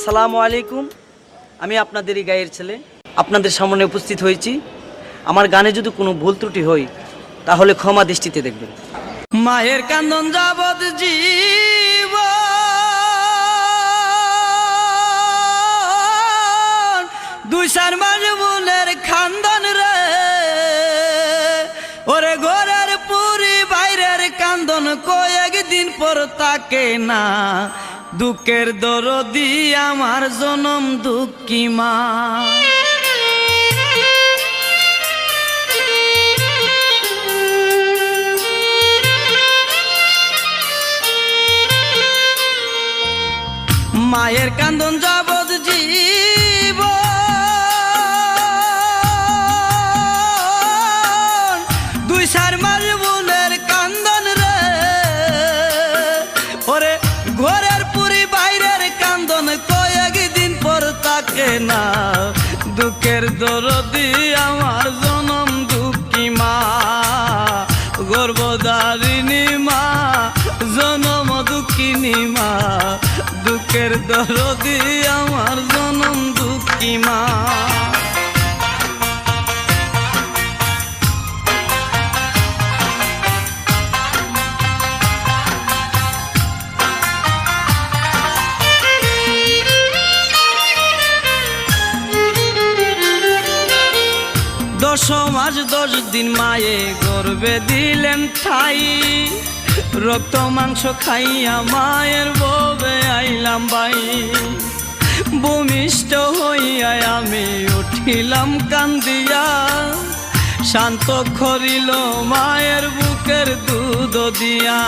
আসসালামু আলাইকুম। আমি আপনাদেরই গায়ের ছেলে, আপনাদের সামনে উপস্থিত হয়েছি। আমার গানে যদি কোনো ভুল ত্রুটি হয় তাহলে ক্ষমা দৃষ্টিতে দেখবেন। মায়ের কান্দন যাবৎ জীব দুই চার মাস বুলের খান্দন রে, ওরে ঘরের পুরি বাইরের কান্দন কয়েকদিন পর তাকে না। দুঃখের দরদি আমার জনম দুঃখী মা। মায়ের কান্দন যাবৎ জীব দুই চার মাস বুলের কান্দন রে, ওরে ঘরের পুরি বাইরের কান্দন কয়েকদিন পর তাকে না। দুঃখের দরদি আমার জনম দুঃখী মা, গর্ভধারিণী মা, জনম দুঃখিনী মা। দুঃখের দরদি আমার জনম দুঃখী মা। দশ মাস 10 দিন মায়ে গর্ভে দিলেন ঠাই, রক্ত মাংস খাইয়া মায়ের ববে আইলাম বাই। ভূমিষ্ঠ হইয়া আমি উঠিলাম কান্দিয়া, শান্ত করিল মায়ের বুকের দুধ দিয়া।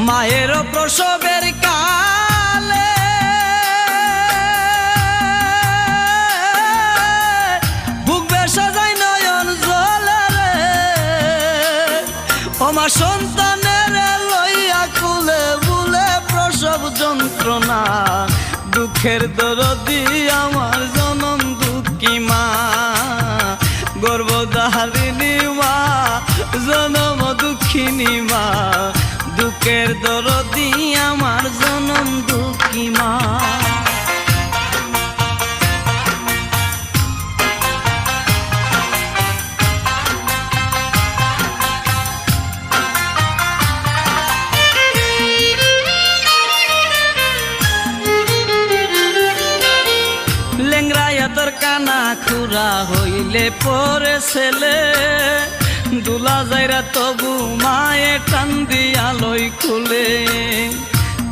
মায়ের প্রসবের কালে সাজাই নয়ন জলে রে, আমার সন্তানের লইয়া কুলে বুলে প্রসব যন্ত্রণা। দুঃখের দরদি আমার জনম দুঃখী মা, গর্ভধারিণী মা, জনম দুঃখিনী মা। দুঃখের দরদি আমার জনম দুঃখী মা। তোর কানা খুরা হইলে পরে ছেলে, দুলা যাইরা তবু মায়ে টান দিয়া লই খুলে।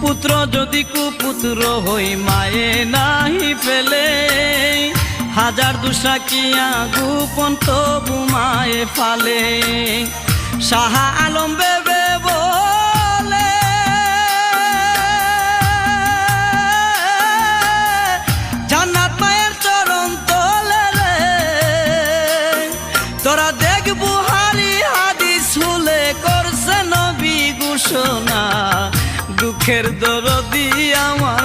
পুত্র যদি কুপুত্র হই মায়ে নাহি ফেলে, হাজার দুসরা কিয়া গোপন তবু মায়ে ফালে। শাহ আলম বেবে বলে জান্নাত মায়ের চরণ তলে রে, তোরা দেখ বুহারি হাদিস হুলে করছে নবী ঘোষণা। দুঃখের দরদি আমার